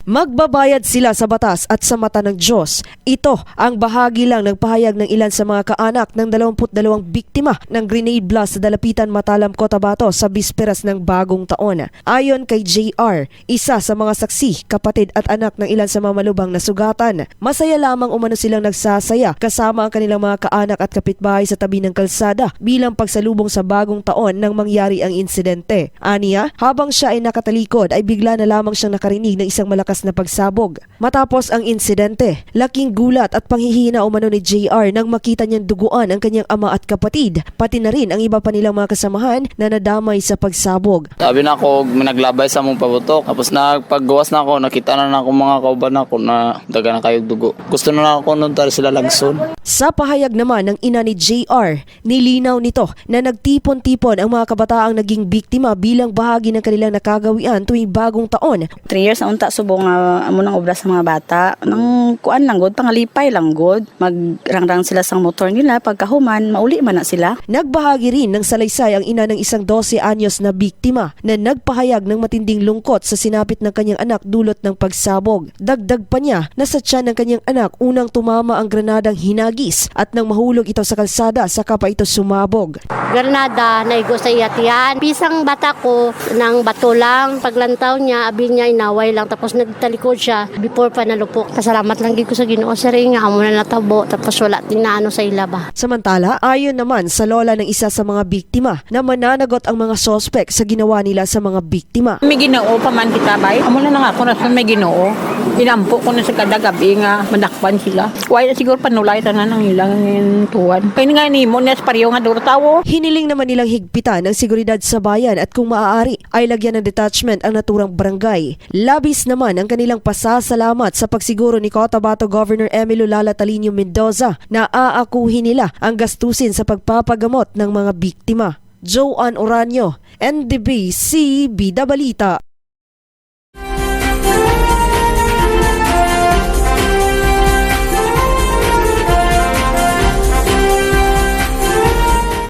Magbabayad sila sa batas at sa mata ng Diyos. Ito ang bahagi lang ng pahayag ng ilan sa mga kaanak ng 22 biktima ng grenade blast sa Dalapitan, Matalam, Cotabato sa bisperas ng bagong taon. Ayon kay JR, isa sa mga saksi, kapatid at anak ng ilan sa mga malubhang nasugatan, masaya lamang umano silang nagsasaya kasama ang kanilang mga kaanak at kapitbahay sa tabi ng kalsada bilang pagsalubong sa bagong taon nang mangyari ang insidente. Aniya, habang siya ay nakatalikod ay bigla na lamang siyang nakarinig ng isang malakas na pagsabog. Matapos ang insidente, laking gulat at panghihina umano ni JR nang makita niyang duguan ang kanyang ama at kapatid, pati na rin ang iba pa nilang mga kasamahan na nadamay sa pagsabog. Sabi na ako, naglabay sa mong pabutok. Tapos nagpaggawas na ako, nakita na ako mga kauban ako na daga na kayong dugo. Gusto na ako nun tali sila lagson. Sa pahayag naman ng ina ni JR, nilinaw nito na nagtipon-tipon ang mga kabataang naging biktima bilang bahagi ng kanilang nakagawian tuwing bagong taon. 3 years na unta subong amo nang obra sa mga bata. Nang kuan lang god, pangalipay lang god. Magrangrang sila sa motor nila, pagkahuman mauli man na sila. Nagbahagi rin ng salaysay ang ina ng isang 12 anyos na biktima na nagpahayag ng matinding lungkot sa sinapit ng kanyang anak dulot ng pagsabog. Dagdag pa niya na sa tiyan ng kanyang anak unang tumama ang granadang hinagis at nang mahulog ito sa kalsada saka pa ito sumabog. Granada na igo sa iyatian. Pisang bata ko ng bato lang. Paglantaw niya, abi niya inaway lang. Tapos nagtalikod siya before pa nalupok. Pasalamat lang gid ko sa Ginoo sa ringa. Amo na natabo. Tapos wala tinaano sa ilaba. Samantala, ayon naman sa lola ng isa sa mga biktima na mananagot ang mga sospek sa ginawa nila sa mga biktima. May Ginoo pa man kita bay. Amo na nga ako na may Ginoo. Inampo ko na sa kada gabi nga manakpan sila. Why siguro panulay tanan ang ilang tuwan. Kaya nga ni mo nes pareho nga duro tawo. Hiniling naman nilang higpitan ang seguridad sa bayan at kung maaari ay lagyan ng detachment ang naturang barangay. Labis naman ang kanilang pasasalamat sa pagsiguro ni Cotabato Governor Emilio Lala Talinio Mendoza na aakuhin nila ang gastusin sa pagpapagamot ng mga biktima. Joanne Oranio, NDBC Bida Balita.